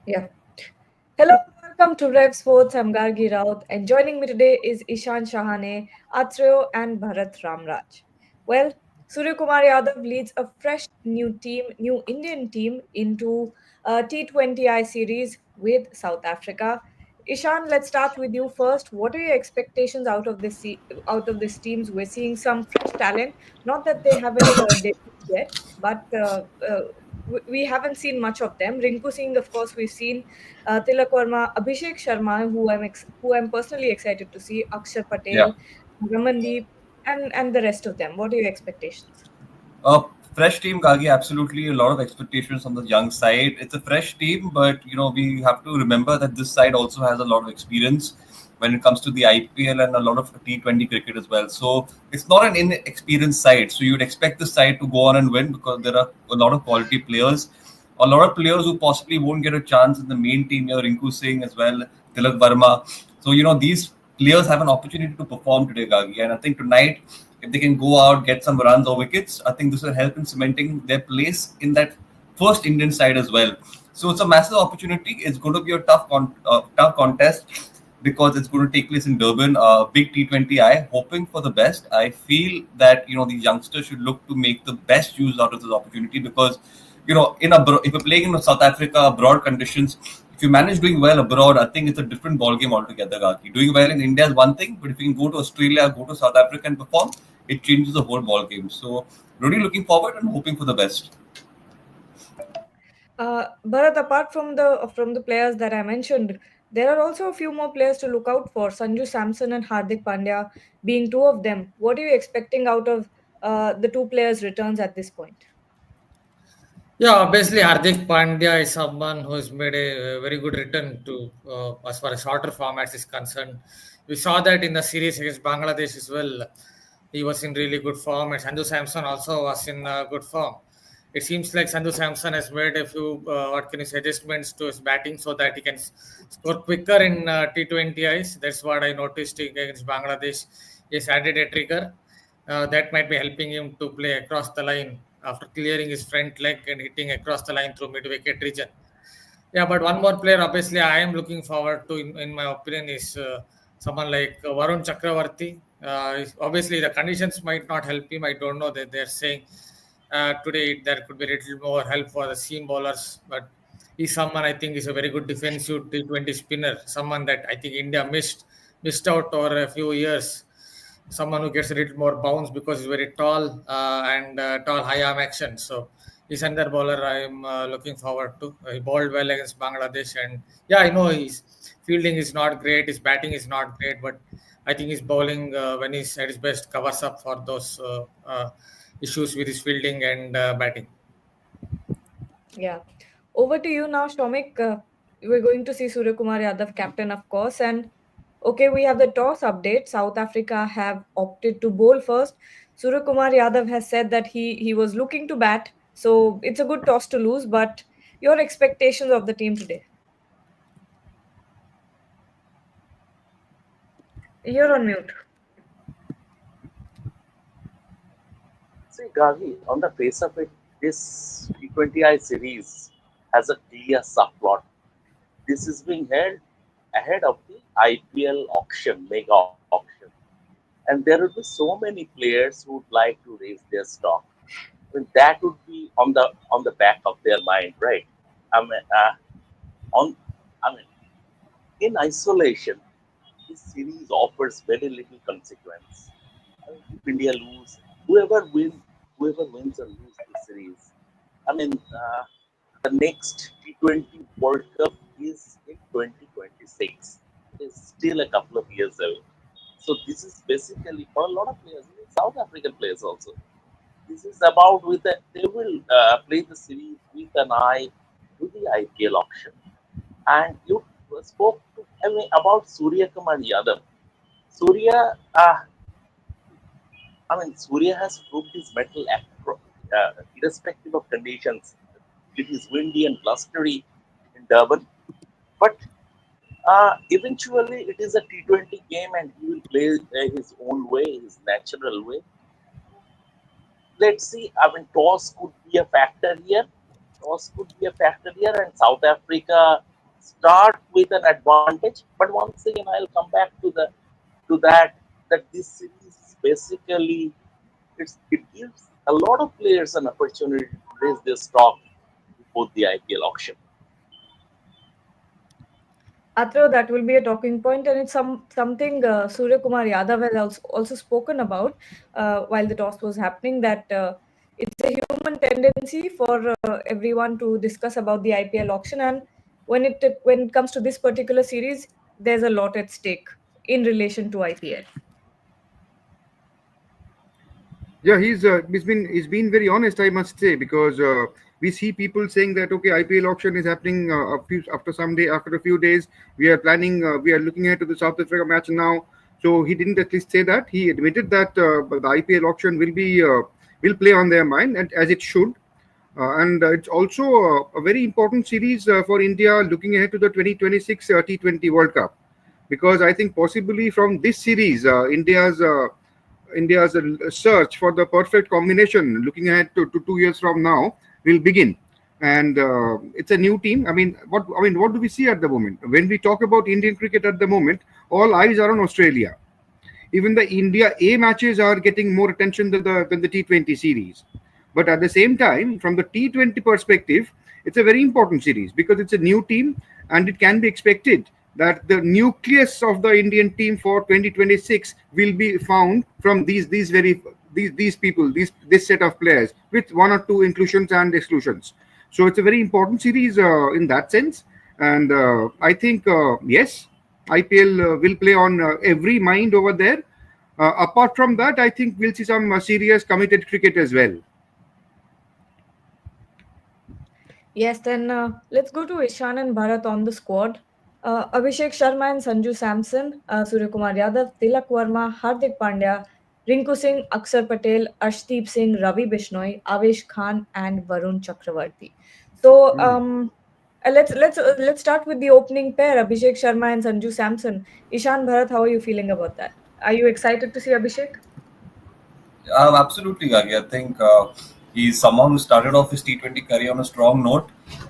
Yeah. Hello, welcome to Rev Sports. I'm Gargi Raut, and joining me today is Ishan Shahane, Atreo, and Bharat Ramraj. Well, Suryakumar Yadav leads a fresh new Indian team into a T20I series with South Africa. Ishan, let's start with you first. What are your expectations out of this teams? We're seeing some fresh talent. Not that they haven't debuted yet, but we haven't seen much of them. Rinku Singh, of course, we've seen Tilak Verma, Abhishek Sharma, who I'm personally excited to see, Akshar Yeah. Patel, Ramandeep, and the rest of them. What are your expectations? A fresh team, Kagi, absolutely a lot of expectations on the young side. It's a fresh team, but we have to remember that this side also has a lot of experience when it comes to the IPL and a lot of T20 cricket as well. So it's not an inexperienced side. So you'd expect the side to go on and win because there are a lot of quality players. A lot of players who possibly won't get a chance in the main team, Rinku Singh as well, Tilak Verma. So, these players have an opportunity to perform today, Gagi. And I think tonight, if they can go out, get some runs or wickets, I think this will help in cementing their place in that first Indian side as well. So it's a massive opportunity. It's going to be a tough contest because it's going to take place in Durban, big T20I. Hoping for the best. I feel that these youngsters should look to make the best use out of this opportunity because if you're playing in South Africa, abroad conditions, if you manage doing well abroad, I think it's a different ballgame altogether, Gaki. Doing well in India is one thing, but if you can go to Australia, go to South Africa and perform, it changes the whole ballgame. So, really looking forward and hoping for the best. Bharat, apart from the players that I mentioned, there are also a few more players to look out for. Sanju Samson and Hardik Pandya being two of them. What are you expecting out of the two players' returns at this point? Yeah, obviously Hardik Pandya is someone who has made a very good return to as far as shorter formats is concerned. We saw that in the series against Bangladesh as well. He was in really good form, and Sanju Samson also was in good form. It seems like Sanju Samson has made a few what can you say adjustments to his batting so that he can score quicker in T20Is. That's what I noticed against Bangladesh. He's added a trigger that might be helping him to play across the line after clearing his front leg and hitting across the line through mid-wicket region. Yeah, but one more player, obviously, I am looking forward to, in my opinion, is someone like Varun Chakravarti. Obviously, the conditions might not help him. I don't know that they're saying today there could be a little more help for the seam bowlers, but he's someone I think is a very good defensive T20 spinner. Someone that I think India missed out over a few years. Someone who gets a little more bounce because he's very tall and tall high arm action. So he's another bowler I'm looking forward to. He bowled well against Bangladesh, and yeah, I know his fielding is not great, his batting is not great, but I think his bowling when he's at his best covers up for those issues with his fielding and batting. Yeah. Over to you now, Shomik. We're going to see Suryakumar Yadav captain, of course. And okay, we have the toss update. South Africa have opted to bowl first. Suryakumar Yadav has said that he was looking to bat. So it's a good toss to lose. But your expectations of the team today? You're on mute. See, Gagi, on the face of it, this T20I series has a clear subplot. This is being held ahead of the IPL auction, mega auction. And there will be so many players who would like to raise their stock. I mean, that would be on the back of their mind, right? I mean, on I mean, in isolation, this series offers very little consequence. I mean, if India lose, whoever wins or lose the series. I mean, the next T20 World Cup is in 2026. It is still a couple of years away. So this is basically for a lot of players, even South African players also. This is about they will play the series with an eye to the IPL auction. And you spoke to I mean, about Surya Kumar Yadav. Surya, I mean, Surya has proved his mettle irrespective of conditions. It is windy and blustery in Durban, but eventually it is a T20 game and he will play his own way, his natural way. Let's see. I mean, toss could be a factor here. And South Africa. start with an advantage, but once again I'll come back to that this series is basically it gives a lot of players an opportunity to raise their stock before the IPL auction. Atro, that will be a talking point, and it's something Suryakumar Yadav has also spoken about while the toss was happening. That it's a human tendency for everyone to discuss about the IPL auction, and when it comes to this particular series, there's a lot at stake in relation to IPL. Yeah, he's been very honest, I must say, because we see people saying that okay, IPL auction is happening after a few days. We are looking ahead to the South Africa match now. So he didn't at least say that. He admitted that the IPL auction will play on their mind, and as it should. And it's also a very important series for India looking ahead to the 2026 T20 World Cup, because I think possibly from this series, India's search for the perfect combination, looking ahead to 2 years from now, will begin. And it's a new team. What do we see at the moment? When we talk about Indian cricket at the moment, all eyes are on Australia. Even the India A matches are getting more attention than the T20 series. But at the same time, from the T20 perspective, it's a very important series because it's a new team, and it can be expected that the nucleus of the Indian team for 2026 will be found from these people, this set of players, with one or two inclusions and exclusions. So it's a very important series in that sense, and I think yes, IPL will play on every mind over there. Apart from that, I think we'll see some serious committed cricket as well. Yes, then let's go to Ishan and Bharat on the squad. Abhishek Sharma and Sanju Samson, Suryakumar Yadav, Tilak Verma, Hardik Pandya, Rinku Singh, Aksar Patel, Arshdeep Singh, Ravi Bishnoi, Avesh Khan, and Varun Chakravarti. So let's start with the opening pair, Abhishek Sharma and Sanju Samson. Ishan, Bharat, how are you feeling about that? Are you excited to see Abhishek? Absolutely, Gagi. I think he's someone who started off his T20 career on a strong note.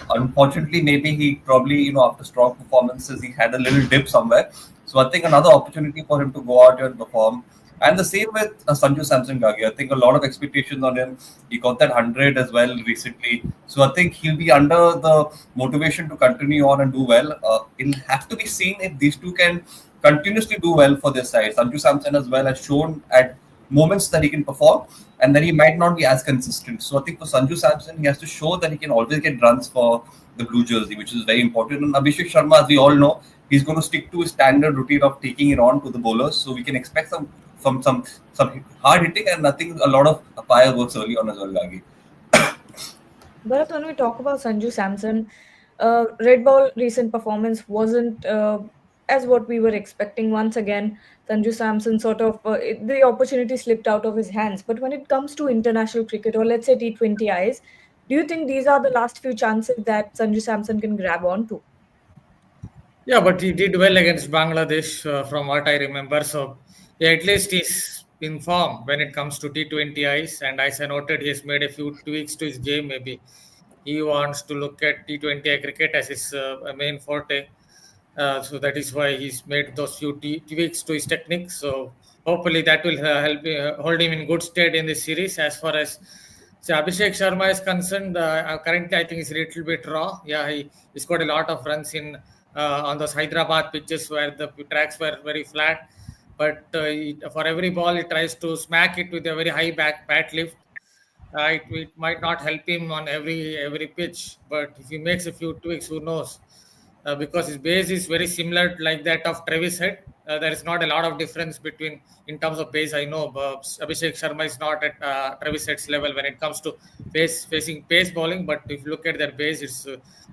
Unfortunately, maybe he probably, after strong performances, he had a little dip somewhere. So I think another opportunity for him to go out here and perform. And the same with Sanju Samson, Gagi. I think a lot of expectations on him. He got that 100 as well recently. So I think he'll be under the motivation to continue on and do well. It'll have to be seen if these two can continuously do well for their side. Sanju Samson as well has shown at moments that he can perform, and then he might not be as consistent. So I think for Sanju Samson, he has to show that he can always get runs for the blue jersey, which is very important. And Abhishek Sharma, as we all know, he's going to stick to his standard routine of taking it on to the bowlers. So we can expect some hard hitting, and I think a lot of fireworks early on as well, Gagi. Bharat, when we talk about Sanju Samson, Red Ball recent performance wasn't as what we were expecting. Once again, Sanju Samson the opportunity slipped out of his hands. But when it comes to international cricket, or let's say T20 eyes, do you think these are the last few chances that Sanju Samson can grab onto? Yeah, but he did well against Bangladesh, from what I remember. So, yeah, at least he's in form when it comes to T20 ice. And as I noted, he has made a few tweaks to his game. Maybe he wants to look at T20 cricket as his main forte. So that is why he's made those few tweaks to his technique. So hopefully that will help hold him in good stead in this series. As far as Abhishek Sharma is concerned, currently I think he's a little bit raw. Yeah, he scored a lot of runs in on those Hyderabad pitches where the tracks were very flat. But for every ball, he tries to smack it with a very high bat lift. It might not help him on every pitch, but if he makes a few tweaks, who knows? Because his base is very similar like that of Travis Head. There is not a lot of difference between in terms of base. I know Abhishek Sharma is not at Travis Head's level when it comes to facing pace bowling, but if you look at their base, it's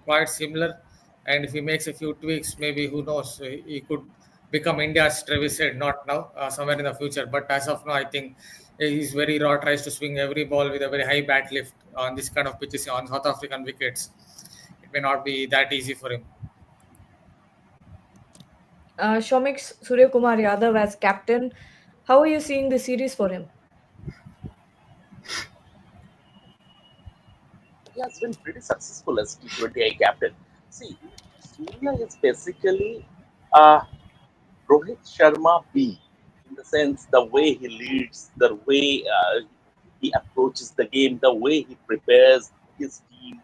quite similar. And if he makes a few tweaks, maybe who knows, he could become India's Travis Head. Not now, somewhere in the future. But as of now, I think he's very raw. Tries to swing every ball with a very high bat lift on this kind of pitches on South African wickets. It may not be that easy for him. Shomik Suryakumar Yadav as captain. How are you seeing the series for him? He has been pretty successful as T20I captain. See, Surya is basically uh, Rohit Sharma B, in the sense the way he leads, the way he approaches the game, the way he prepares his team.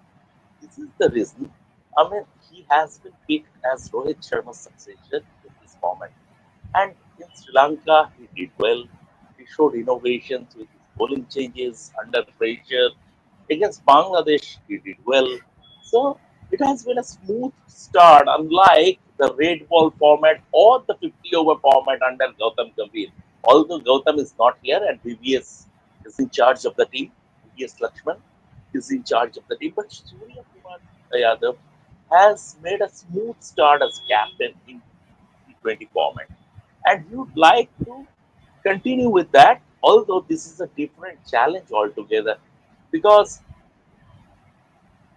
This is the reason. I mean, he has been picked as Rohit Sharma's successor in this format. And in Sri Lanka, he did well. He showed innovations with his bowling changes under pressure. Against Bangladesh, he did well. So it has been a smooth start, unlike the red ball format or the 50 over format under Gautam Gambhir. Although Gautam is not here and VVS is in charge of the team, VVS Lakshman is in charge of the team, but Surya Kumar Yadav has made a smooth start as captain in T20 format. And he would like to continue with that, although this is a different challenge altogether. Because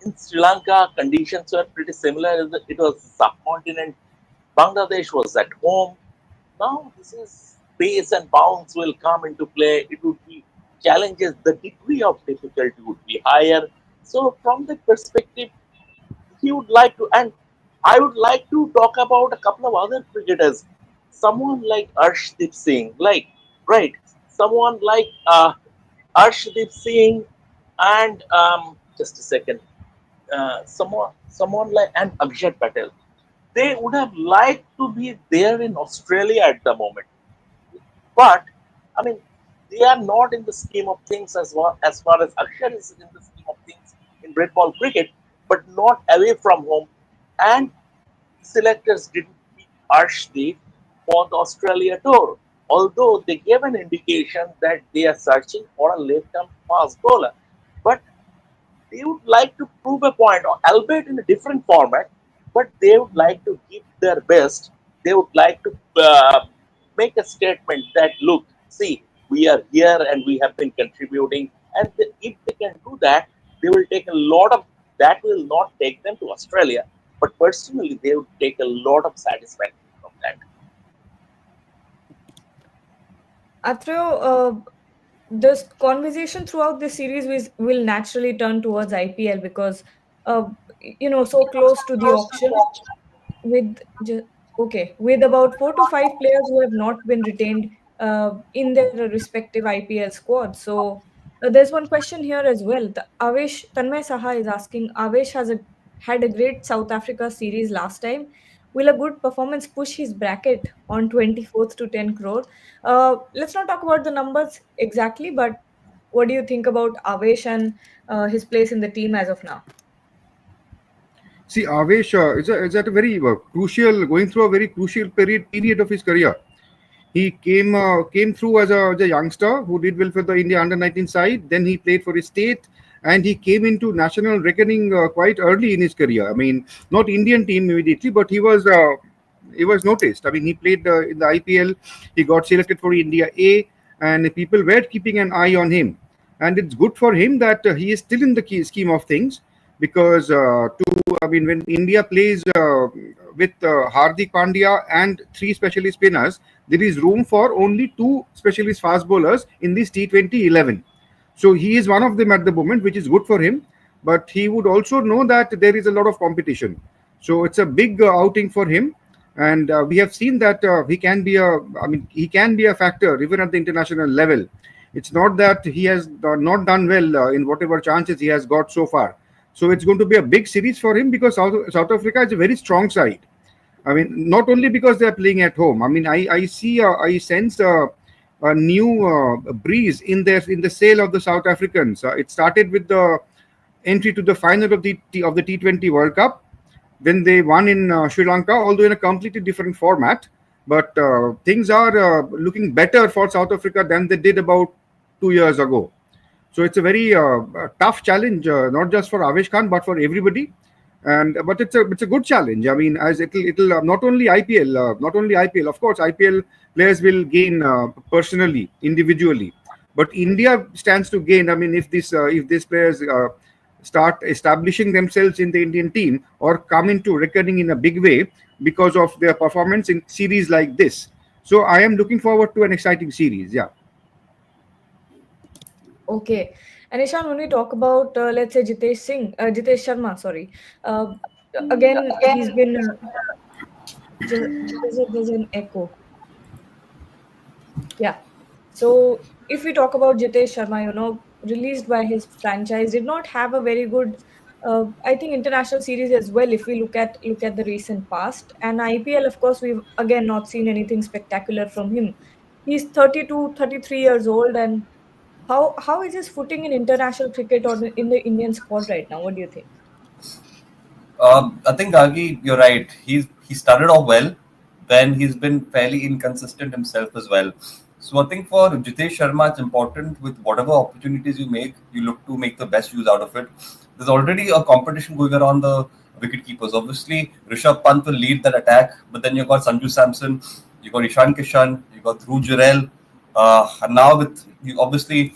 in Sri Lanka, conditions were pretty similar. It was subcontinent. Bangladesh was at home. Now, this is pace and bounce will come into play. It would be challenges. The degree of difficulty would be higher. So, from that perspective, he would like to, and I would like to talk about a couple of other cricketers. Someone like Arshdeep Singh, like right, someone like Arshdeep Singh, and just a second, someone like and Akshat Patel. They would have liked to be there in Australia at the moment, but I mean, they are not in the scheme of things as far as Akshat is in the scheme of things in red ball cricket, but not away from home. And selectors didn't pick Arshdeep for the Australia tour, although they gave an indication that they are searching for a left-arm fast bowler. But they would like to prove a point, albeit in a different format, but they would like to give their best. They would like to make a statement that, look, see, we are here and we have been contributing. And if they can do that, they will take a lot of, that will not take them to Australia, but personally, they would take a lot of satisfaction from that. Athreyo, this conversation throughout this series will naturally turn towards IPL because, uh, so close to the auction with with about 4 to 5 players who have not been retained in their respective IPL squads. So there's one question here as well. Avesh Tanmay Saha is asking. Avesh had a great South Africa series last time. Will a good performance push his bracket on 24th to 10 crore? Let's not talk about the numbers exactly, but what do you think about Avesh and his place in the team as of now? See, Avesh is at a very crucial, going through a very crucial period of his career. He came through as a youngster who did well for the India under 19 side. Then he played for his state, and he came into national reckoning quite early in his career. I mean, not Indian team immediately, but he was noticed. I mean, he played in the IPL. He got selected for India A, and people were keeping an eye on him. And it's good for him that he is still in the scheme of things because I mean, when India plays with Hardik Pandya and three specialist spinners, there is room for only two specialist fast bowlers in this T20 11. So he is one of them at the moment, which is good for him. But he would also know that there is a lot of competition. So it's a big outing for him, and we have seen that he can be a factor even at the international level. It's not that he has not done well in whatever chances he has got so far. So it's going to be a big series for him because South Africa is a very strong side. I mean, not only because they are playing at home. I mean, I sense a new breeze in the sail of the South Africans. It started with the entry to the final of the T20 World Cup. Then they won in Sri Lanka, although in a completely different format. But things are looking better for South Africa than they did about 2 years ago. So it's a very tough challenge, not just for Avesh Khan but for everybody. And but it's a good challenge. I mean, as it'll not only IPL, not only IPL. Of course, IPL players will gain personally, individually, but India stands to gain. I mean, if these players start establishing themselves in the Indian team or come into reckoning in a big way because of their performance in series like this. So I am looking forward to an exciting series. Yeah. Okay. And Ishan, when we talk about, let's say, Jitesh Sharma, sorry. again, he's been there's an echo. Yeah. So if we talk about Jitesh Sharma, released by his franchise, did not have a very good, I think, international series as well. If we look at the recent past and IPL, of course, we've again not seen anything spectacular from him. He's 32, 33 years old, and how is his footing in international cricket or in the Indian squad right now? What do you think? I think Gagi, you're right. He started off well, then he's been fairly inconsistent himself as well. So I think for Jitesh Sharma, it's important with whatever opportunities you make, you look to make the best use out of it. There's already a competition going around the wicket keepers. Obviously, Rishabh Pant will lead that attack, but then you've got Sanju Samson, you've got Ishan Kishan, you've got Dhruv Jurel, and now with you obviously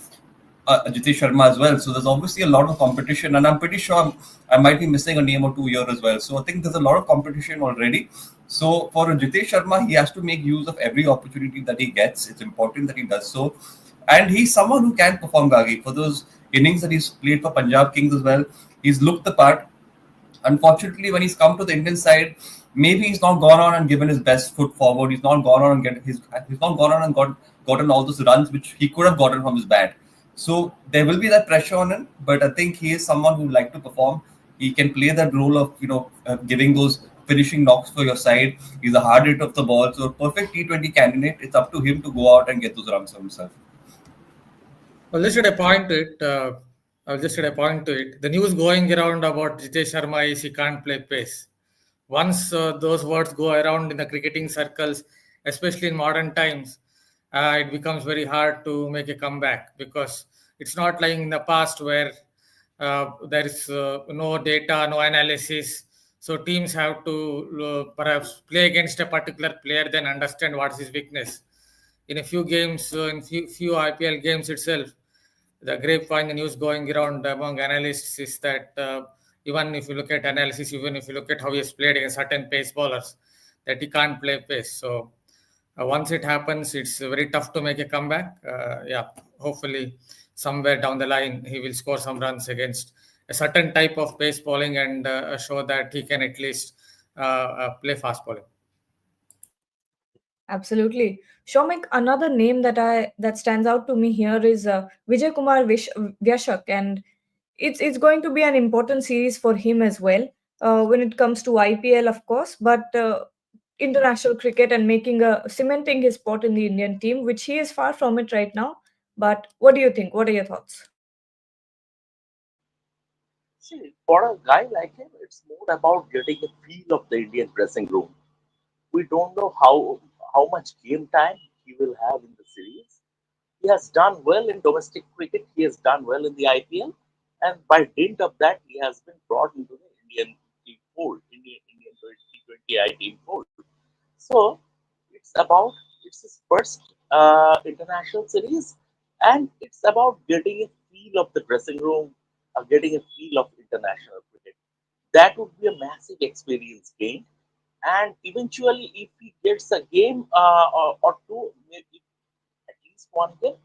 Jitesh Sharma as well. So there's obviously a lot of competition, and I'm pretty sure I might be missing a name or two here as well. So I think there's a lot of competition already. So for Jitesh Sharma, he has to make use of every opportunity that he gets. It's important that he does so, and he's someone who can perform, Gagi. For those innings that he's played for Punjab Kings as well, he's looked the part. Unfortunately, when he's come to the Indian side, maybe he's not gone on and given his best foot forward. He's not gone on and he's not gone on and gotten all those runs which he could have gotten from his bat. So there will be that pressure on him, but I think he is someone who would like to perform. He can play that role of giving those finishing knocks for your side. He's a hard hit of the ball, so a perfect T20 candidate. It's up to him to go out and get those runs for himself. Well, just add a point to it. I'll just add a point to it. The news going around about Jitesh Sharma is he can't play pace. Once those words go around in the cricketing circles, especially in modern times, it becomes very hard to make a comeback because it's not like in the past where there is no data, no analysis. So teams have to perhaps play against a particular player, then understand what is his weakness. In a few games, in few IPL games itself, the grapevine, the news going around among analysts is that even if you look at analysis, even if you look at how he has played against certain pace bowlers, that he can't play pace. So once it happens, it's very tough to make a comeback. Yeah, hopefully somewhere down the line he will score some runs against a certain type of pace bowling and show that he can at least play fast bowling. Absolutely. Shomik, another name that stands out to me here is Vijay Kumar Vyashak, and it's going to be an important series for him as well when it comes to IPL, of course, but international cricket and cementing his spot in the Indian team, which he is far from it right now. But what do you think? What are your thoughts? See, for a guy like him, it's more about getting a feel of the Indian dressing room. We don't know how much game time he will have in the series. He has done well in domestic cricket. He has done well in the IPL, and by dint of that, he has been brought into the Indian team fold, Indian T20I team fold. So it's his first international series, and it's about getting a feel of the dressing room, getting a feel of international cricket. That would be a massive experience gained, and eventually, if he gets a game or two, maybe at least one game,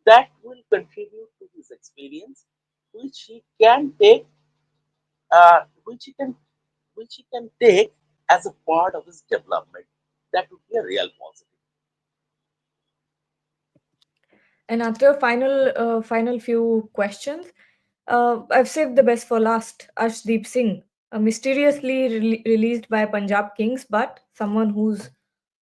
that will contribute to his experience, which he can take, uh, which he can, which he can take as a part of his development. That would be a real positive. And after final few questions, I've saved the best for last. Arshdeep Singh, mysteriously released by Punjab Kings, but someone who's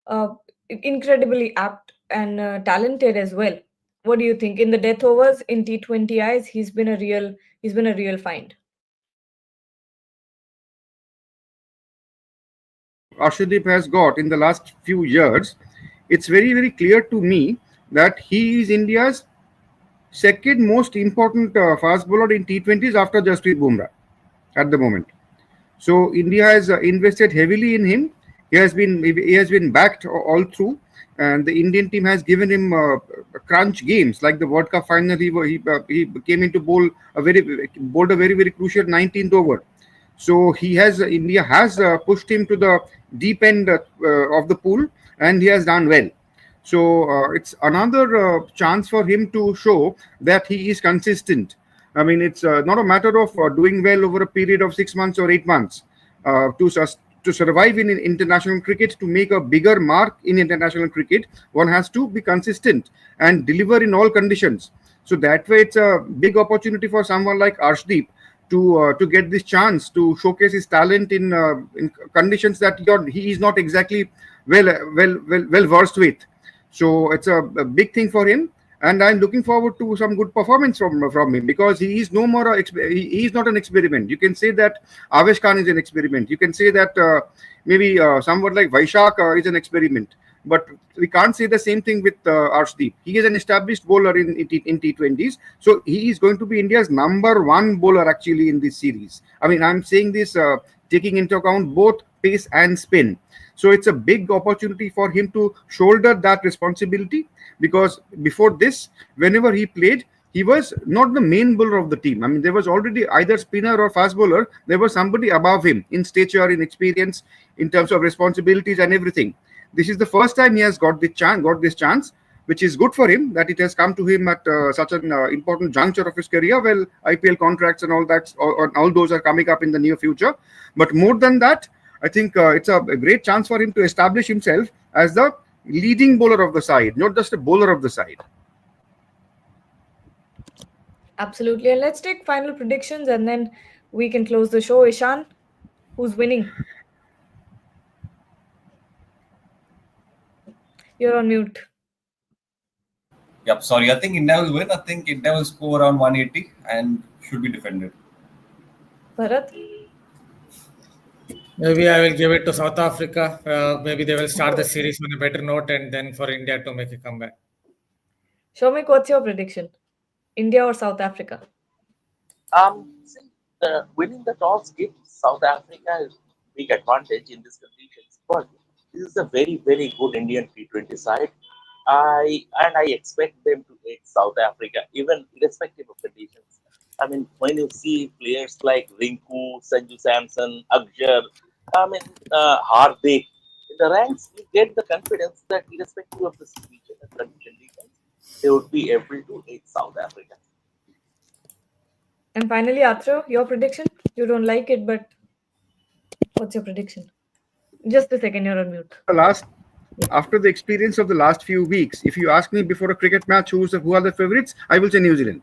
uh, incredibly apt and talented as well. What do you think? In the death overs in T20Is, he's been a real find. Arshdeep has got in the last few years, it's very, very clear to me that he is India's second most important fast bowler in T20s after Jasprit Bumrah at the moment. So India has invested heavily in him. He has been backed all through, and the Indian team has given him crunch games like the World Cup final. He came into bowled a very, very crucial 19th over. So India has pushed him to the deep end of the pool, and he has done well. So it's another chance for him to show that he is consistent. I mean, it's not a matter of doing well over a period of 6 months or 8 months. to survive in international cricket, to make a bigger mark in international cricket, one has to be consistent and deliver in all conditions. So that way, it's a big opportunity for someone like Arshdeep to get this chance to showcase his talent in conditions that he is not exactly well versed with. So it's a big thing for him, and I'm looking forward to some good performance from him, because he is no more he is not an experiment. You can say that Avesh Khan is an experiment. You can say that maybe someone like Vaishak is an experiment. But we can't say the same thing with Arshdeep. He is an established bowler in T20s, so he is going to be India's number one bowler actually in this series. I mean, I'm saying this taking into account both pace and spin. So it's a big opportunity for him to shoulder that responsibility, because before this, whenever he played, he was not the main bowler of the team. I mean, there was already either spinner or fast bowler. There was somebody above him in stature, in experience, in terms of responsibilities and everything. This is the first time he has got this chance, which is good for him, that it has come to him at such an important juncture of his career. Well, IPL contracts and all that, all those are coming up in the near future. But more than that, I think it's a great chance for him to establish himself as the leading bowler of the side, not just a bowler of the side. Absolutely. And let's take final predictions and then we can close the show. Ishan, who's winning? You're on mute. Yep, sorry. I think India will win. I think India will score around 180 and should be defended. Bharat? Maybe I will give it to South Africa. Maybe they will start the series on a better note and then for India to make a comeback. Shomik, what's your prediction? India or South Africa? See, winning the toss gives South Africa a big advantage in these conditions. But this is a very, very good Indian T20 side. I expect them to take South Africa, even irrespective of conditions. I mean, when you see players like Rinku, Sanju Samson, Akjar, I mean, Hardik in the ranks, you get the confidence that irrespective of the situation and conditions, they would be able to take South Africa. And finally, Atro, your prediction? You don't like it, but what's your prediction? Just a second, you're on mute. After the experience of the last few weeks, if you ask me before a cricket match who are the favorites, I will say New Zealand.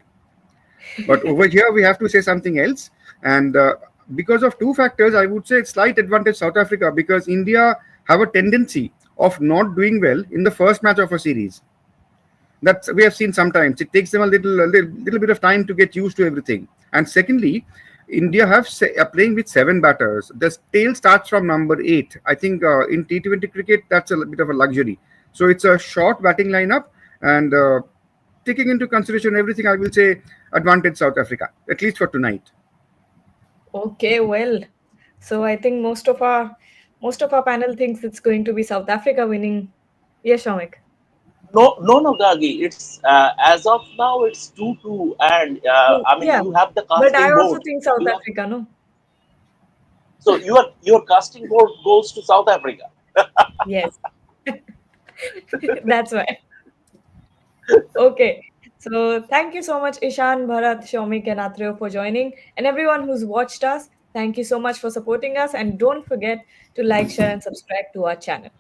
But over here, we have to say something else. And because of two factors, I would say slight advantage South Africa, because India have a tendency of not doing well in the first match of a series. That we have seen sometimes. It takes them a little bit of time to get used to everything. And secondly, India are playing with 7 batters. The tail starts from number 8. I think in T20 cricket, that's a bit of a luxury. So it's a short batting lineup, and taking into consideration everything, I will say advantage South Africa, at least for tonight. Okay, well, so I think most of our panel thinks it's going to be South Africa winning. Yes, Shomik. No, Gagi. It's as of now, it's 2-2, and I mean, Yeah, you have the but I casting also vote. think South You have, Africa, no? so your casting vote goes to South Africa. Yes. That's why. Okay. So thank you so much, Ishan, Bharat, Shomik, and Atreo for joining. And everyone who's watched us, thank you so much for supporting us. And don't forget to like, share, and subscribe to our channel.